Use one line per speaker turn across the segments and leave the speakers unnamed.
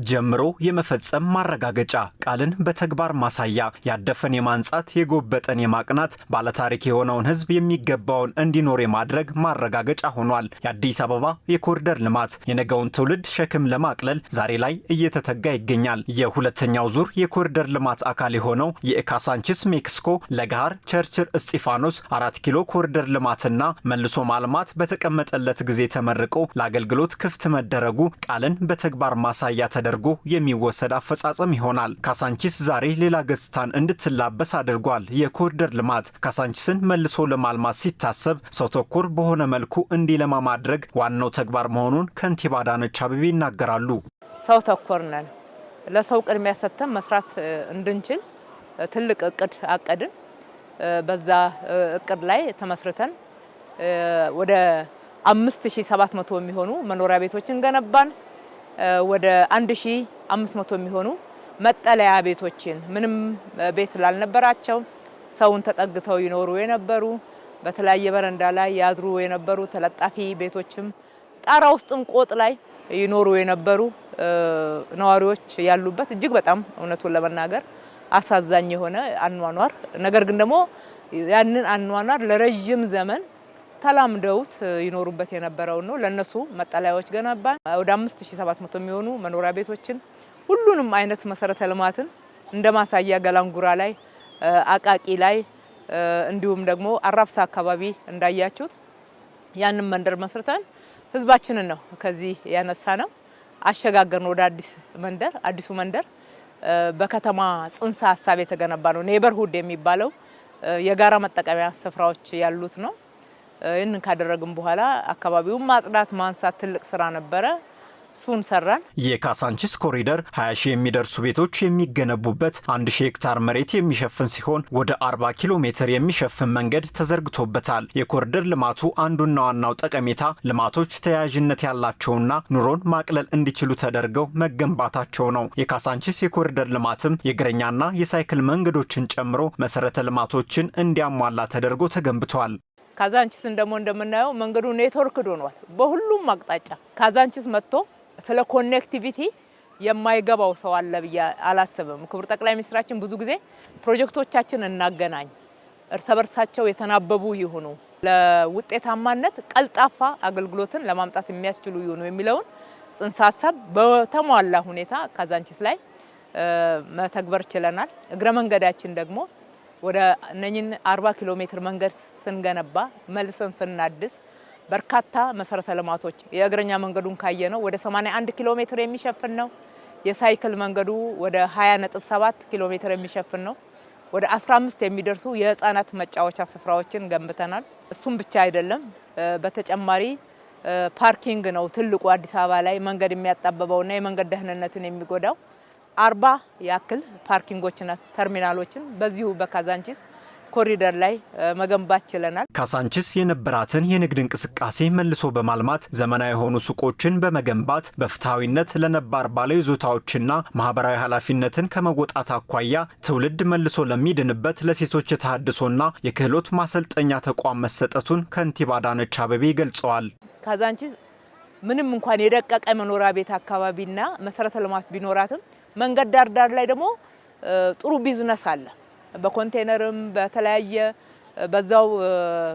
ጀምሮ የመፈጸም ማረጋገጫ ቃልን በተግባር ማሳያ ያደፈን የማንጻት የጎበጠን የማቅናት ባለታሪክ የሆነውን ህዝብ የሚገባውን እንዲኖር የማድረግ ማረጋገጫ ሆኗል። የአዲስ አበባ የኮሪደር ልማት የነገውን ትውልድ ሸክም ለማቅለል ዛሬ ላይ እየተተጋ ይገኛል። የሁለተኛው ዙር የኮሪደር ልማት አካል የሆነው የካሳንቺስ ሜክሲኮ ለጋር ቸርችል እስጢፋኖስ 4 ኪሎ ኮሪደር ልማትና መልሶ ማልማት በተቀመጠለት ጊዜ ተመርቆ ለአገልግሎት ክፍት መደረጉ ቃልን በተግባር ማሳያ ተደርጎ የሚወሰድ አፈጻጸም ይሆናል። ካሳንቺስ ዛሬ ሌላ ገጽታን እንድትላበስ አድርጓል። የኮሪደር ልማት ካሳንቺስን መልሶ ለማልማት ሲታሰብ ሰው ተኮር በሆነ መልኩ እንዲለማ ማድረግ ዋናው ተግባር መሆኑን ከንቲባ አዳነች አቤቤ ይናገራሉ።
ሰው ተኮር ነን። ለሰው ቅድሚያ ሰጥተን መስራት እንድንችል ትልቅ እቅድ አቀድን። በዛ እቅድ ላይ ተመስርተን ወደ 5700 የሚሆኑ መኖሪያ ቤቶችን ገነባን። ወደ 1500 የሚሆኑ መጠለያ ቤቶችን ምንም ቤት ላልነበራቸው ሰውን ተጠግተው ይኖሩ የነበሩ በተለያየ በረንዳ ላይ ያድሩ የነበሩ ተለጣፊ ቤቶችም ጣራ ውስጥም ቆጥ ላይ ይኖሩ የነበሩ ነዋሪዎች ያሉበት እጅግ በጣም እውነቱን ለመናገር አሳዛኝ የሆነ አኗኗር ነገር ግን ደግሞ ያንን አኗኗር ለረጅም ዘመን ተላምደውት ይኖሩበት የነበረው ነው። ለነሱ መጠለያዎች ገነባን። ወደ 5700 የሚሆኑ መኖሪያ ቤቶችን ሁሉንም አይነት መሰረተ ልማትን እንደማሳያ ገላንጉራ ላይ አቃቂ ላይ እንዲሁም ደግሞ አራብሳ አካባቢ እንዳያችሁት ያንን መንደር መስርተን ህዝባችንን ነው ከዚህ ያነሳ ነው አሸጋገርን ወደ አዲሱ መንደር በከተማ ጽንሰ ሐሳብ የተገነባ ነው። ኔበርሁድ የሚባለው የጋራ መጠቀሚያ ስፍራዎች ያሉት ነው። ይህንን ካደረግን በኋላ አካባቢውን ማጽዳት ማንሳት ትልቅ ስራ ነበረ። እሱን ሰራን።
የካሳንቺስ ኮሪደር 20 ሺህ የሚደርሱ ቤቶች የሚገነቡበት 1000 ሄክታር መሬት የሚሸፍን ሲሆን ወደ 40 ኪሎ ሜትር የሚሸፍን መንገድ ተዘርግቶበታል። የኮሪደር ልማቱ አንዱና ዋናው ጠቀሜታ ልማቶች ተያያዥነት ያላቸውና ኑሮን ማቅለል እንዲችሉ ተደርገው መገንባታቸው ነው። የካሳንቺስ የኮሪደር ልማትም የእግረኛና የሳይክል መንገዶችን ጨምሮ መሰረተ ልማቶችን እንዲያሟላ ተደርጎ ተገንብቷል።
ካዛንቺስን ደግሞ እንደምናየው መንገዱ ኔትወርክ ሆኗል። በሁሉም አቅጣጫ ካዛንቺስ መጥቶ ስለ ኮኔክቲቪቲ የማይገባው ሰው አለ ብዬ አላስብም። ክቡር ጠቅላይ ሚኒስትራችን ብዙ ጊዜ ፕሮጀክቶቻችን እናገናኝ፣ እርስ በርሳቸው የተናበቡ ይሁኑ፣ ለውጤታማነት ቀልጣፋ አገልግሎትን ለማምጣት የሚያስችሉ ይሁኑ የሚለውን ጽንሰ ሐሳብ በተሟላ ሁኔታ ካዛንቺስ ላይ መተግበር ችለናል። እግረ መንገዳችን ደግሞ ወደ እነኚህን 40 ኪሎ ሜትር መንገድ ስንገነባ መልሰን ስናድስ በርካታ መሰረተ ልማቶች የእግረኛ መንገዱን ካየነው ወደ 81 ኪሎ ሜትር የሚሸፍን ነው። የሳይክል መንገዱ ወደ 20.7 ኪሎ ሜትር የሚሸፍን ነው። ወደ 15 የሚደርሱ የህፃናት መጫወቻ ስፍራዎችን ገንብተናል። እሱም ብቻ አይደለም፣ በተጨማሪ ፓርኪንግ ነው ትልቁ አዲስ አበባ ላይ መንገድ የሚያጣበበውና የመንገድ ደህንነትን የሚጎዳው 40 ያክል ፓርኪንጎችና ተርሚናሎችን በዚሁ በካዛንቺስ ኮሪደር ላይ መገንባት ችለናል።
ካሳንቺስ የነበራትን የንግድ እንቅስቃሴ መልሶ በማልማት ዘመናዊ የሆኑ ሱቆችን በመገንባት በፍትሐዊነት ለነባር ባለይዞታዎችና ማህበራዊ ኃላፊነትን ከመወጣት አኳያ ትውልድ መልሶ ለሚድንበት ለሴቶች የተሃድሶና የክህሎት ማሰልጠኛ ተቋም መሰጠቱን ከንቲባ አዳነች አቤቤ ገልጸዋል።
ካዛንቺስ ምንም እንኳን የደቀቀ መኖሪያ ቤት አካባቢና መሰረተ ልማት ቢኖራትም መንገድ ዳር ላይ ደግሞ ጥሩ ቢዝነስ አለ። በኮንቴነርም በተለያየ በዛው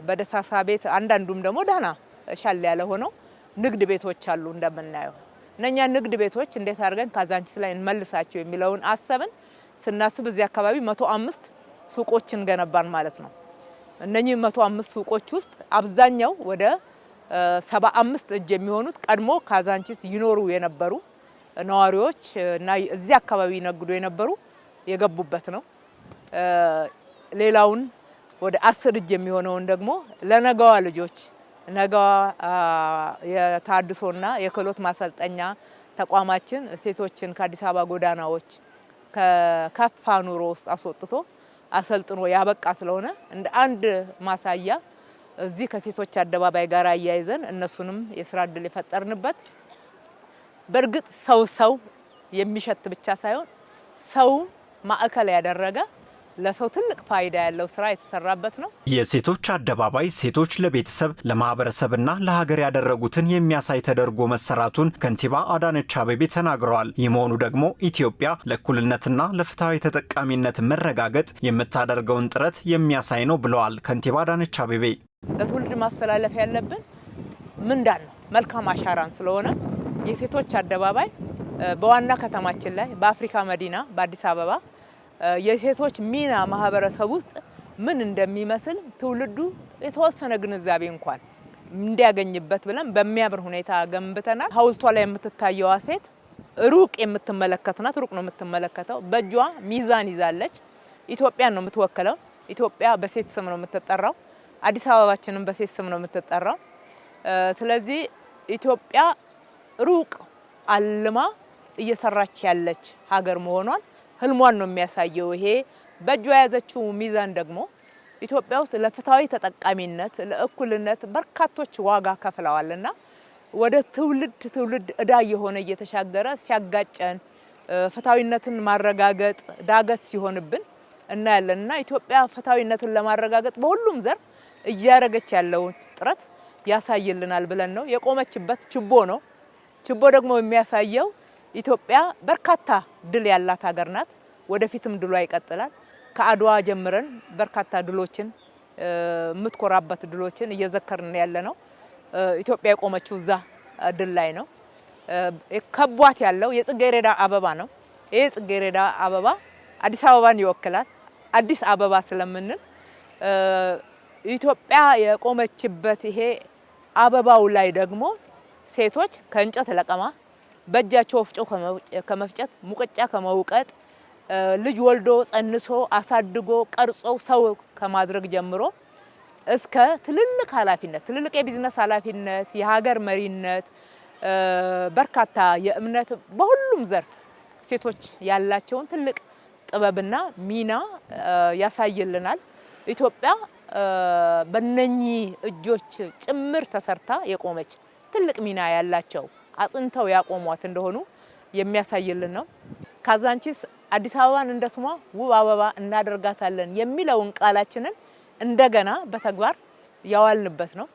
በደሳሳ ቤት አንዳንዱም ደግሞ ደህና ሻል ያለ ሆነው ንግድ ቤቶች አሉ እንደምናየው። እነኛ ንግድ ቤቶች እንዴት አድርገን ካዛንቺስ ላይ እንመልሳቸው የሚለውን አሰብን። ስናስብ እዚህ አካባቢ 105 ሱቆችን ገነባን ማለት ነው። እነኚህ 105 ሱቆች ውስጥ አብዛኛው ወደ 75 እጅ የሚሆኑት ቀድሞ ካዛንቺስ ይኖሩ የነበሩ ነዋሪዎች እና እዚህ አካባቢ ይነግዱ የነበሩ የገቡበት ነው። ሌላውን ወደ 10 እጅ የሚሆነውን ደግሞ ለነገዋ ልጆች ነገዋ የታድሶና የክህሎት ማሰልጠኛ ተቋማችን ሴቶችን ከአዲስ አበባ ጎዳናዎች ከከፋ ኑሮ ውስጥ አስወጥቶ አሰልጥኖ ያበቃ ስለሆነ እንደ አንድ ማሳያ እዚህ ከሴቶች አደባባይ ጋር አያይዘን እነሱንም የስራ እድል የፈጠርንበት በርግጥ ሰው የሚሸት ብቻ ሳይሆን ሰው ማዕከል ያደረገ ለሰው ትልቅ ፋይዳ ያለው ስራ የተሰራበት ነው።
የሴቶች አደባባይ ሴቶች ለቤተሰብ ለማህበረሰብና ለሀገር ያደረጉትን የሚያሳይ ተደርጎ መሰራቱን ከንቲባ አዳነች አቤቤ ተናግረዋል። ይህ መሆኑ ደግሞ ኢትዮጵያ ለእኩልነትና ለፍትሃዊ ተጠቃሚነት መረጋገጥ የምታደርገውን ጥረት የሚያሳይ ነው ብለዋል ከንቲባ አዳነች አቤቤ።
ለትውልድ ማስተላለፍ ያለብን ምንዳን ነው መልካም አሻራን ስለሆነ የሴቶች አደባባይ በዋና ከተማችን ላይ በአፍሪካ መዲና በአዲስ አበባ የሴቶች ሚና ማህበረሰብ ውስጥ ምን እንደሚመስል ትውልዱ የተወሰነ ግንዛቤ እንኳን እንዲያገኝበት ብለን በሚያምር ሁኔታ ገንብተናል። ሐውልቷ ላይ የምትታየዋ ሴት ሩቅ የምትመለከትናት ሩቅ ነው የምትመለከተው። በእጇ ሚዛን ይዛለች። ኢትዮጵያን ነው የምትወክለው። ኢትዮጵያ በሴት ስም ነው የምትጠራው። አዲስ አበባችንም በሴት ስም ነው የምትጠራው። ስለዚህ ኢትዮጵያ ሩቅ አልማ እየሰራች ያለች ሀገር መሆኗን ህልሟን ነው የሚያሳየው። ይሄ በእጇ የያዘችው ሚዛን ደግሞ ኢትዮጵያ ውስጥ ለፍትሃዊ ተጠቃሚነት ለእኩልነት በርካቶች ዋጋ ከፍለዋልና ወደ ትውልድ እዳ የሆነ እየተሻገረ ሲያጋጨን ፍትሃዊነትን ማረጋገጥ ዳገት ሲሆንብን እናያለንና ኢትዮጵያ ፍትሃዊነትን ለማረጋገጥ በሁሉም ዘር እያረገች ያለውን ጥረት ያሳይልናል ብለን ነው የቆመችበት። ችቦ ነው። ችቦ ደግሞ የሚያሳየው ኢትዮጵያ በርካታ ድል ያላት ሀገር ናት። ወደፊትም ድሏ ይቀጥላል። ከአድዋ ጀምረን በርካታ ድሎችን የምትኮራበት ድሎችን እየዘከርን ያለ ነው። ኢትዮጵያ የቆመችው እዛ ድል ላይ ነው። ከቧት ያለው የጽጌረዳ አበባ ነው። ይሄ ጽጌረዳ አበባ አዲስ አበባን ይወክላል። አዲስ አበባ ስለምንል ኢትዮጵያ የቆመችበት ይሄ አበባው ላይ ደግሞ ሴቶች ከእንጨት ለቀማ በእጃቸው ወፍጮ ከመፍጨት ሙቀጫ ከመውቀጥ ልጅ ወልዶ ጸንሶ አሳድጎ ቀርጾ ሰው ከማድረግ ጀምሮ እስከ ትልልቅ ኃላፊነት ትልልቅ የቢዝነስ ኃላፊነት የሀገር መሪነት በርካታ የእምነት በሁሉም ዘርፍ ሴቶች ያላቸውን ትልቅ ጥበብና ሚና ያሳይልናል። ኢትዮጵያ በነኚህ እጆች ጭምር ተሰርታ የቆመች ትልቅ ሚና ያላቸው አጽንተው ያቆሟት እንደሆኑ የሚያሳይልን ነው። ካዛንቺስ አዲስ አበባን እንደ ስሟ ውብ አበባ እናደርጋታለን የሚለውን ቃላችንን እንደገና በተግባር ያዋልንበት ነው።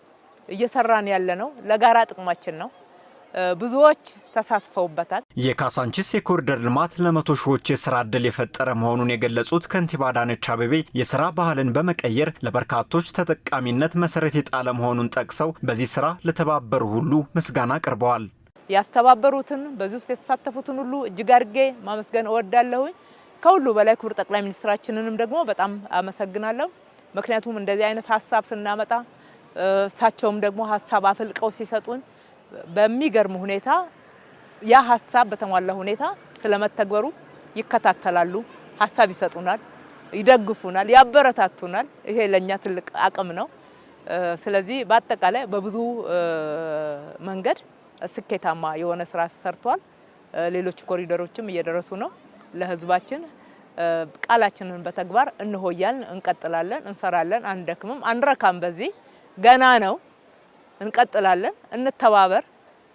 እየሰራን ያለ ነው። ለጋራ ጥቅማችን ነው። ብዙዎች ተሳትፈውበታል።
የካዛንቺስ የኮሪደር ልማት ለመቶ ሺዎች የስራ ዕድል የፈጠረ መሆኑን የገለጹት ከንቲባ አዳነች አቤቤ የስራ ባህልን በመቀየር ለበርካቶች ተጠቃሚነት መሰረት የጣለ መሆኑን ጠቅሰው በዚህ ስራ ለተባበሩ ሁሉ ምስጋና አቅርበዋል።
ያስተባበሩትን በዚህ ውስጥ የተሳተፉትን ሁሉ እጅግ አድርጌ ማመስገን እወዳለሁኝ። ከሁሉ በላይ ክቡር ጠቅላይ ሚኒስትራችንንም ደግሞ በጣም አመሰግናለሁ። ምክንያቱም እንደዚህ አይነት ሀሳብ ስናመጣ እሳቸውም ደግሞ ሀሳብ አፍልቀው ሲሰጡን በሚገርም ሁኔታ ያ ሀሳብ በተሟላ ሁኔታ ስለመተግበሩ ይከታተላሉ፣ ሀሳብ ይሰጡናል፣ ይደግፉናል፣ ያበረታቱናል። ይሄ ለኛ ትልቅ አቅም ነው። ስለዚህ በአጠቃላይ በብዙ መንገድ ስኬታማ የሆነ ስራ ሰርቷል። ሌሎች ኮሪደሮችም እየደረሱ ነው። ለህዝባችን ቃላችንን በተግባር እንሆያለን፣ እንቀጥላለን፣ እንሰራለን፣ አንደክምም፣ አንረካም። በዚህ ገና ነው። እንቀጥላለን፣ እንተባበር።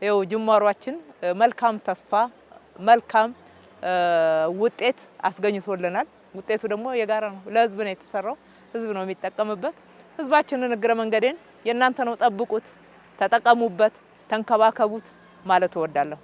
ይኸው ጅማሯችን መልካም ተስፋ መልካም ውጤት አስገኝቶልናል። ውጤቱ ደግሞ የጋራ ነው። ለህዝብ ነው የተሰራው። ህዝብ ነው የሚጠቀምበት። ህዝባችንን እግረ መንገዴን የእናንተ ነው፣ ጠብቁት፣ ተጠቀሙበት፣ ተንከባከቡት ማለት እወዳለሁ።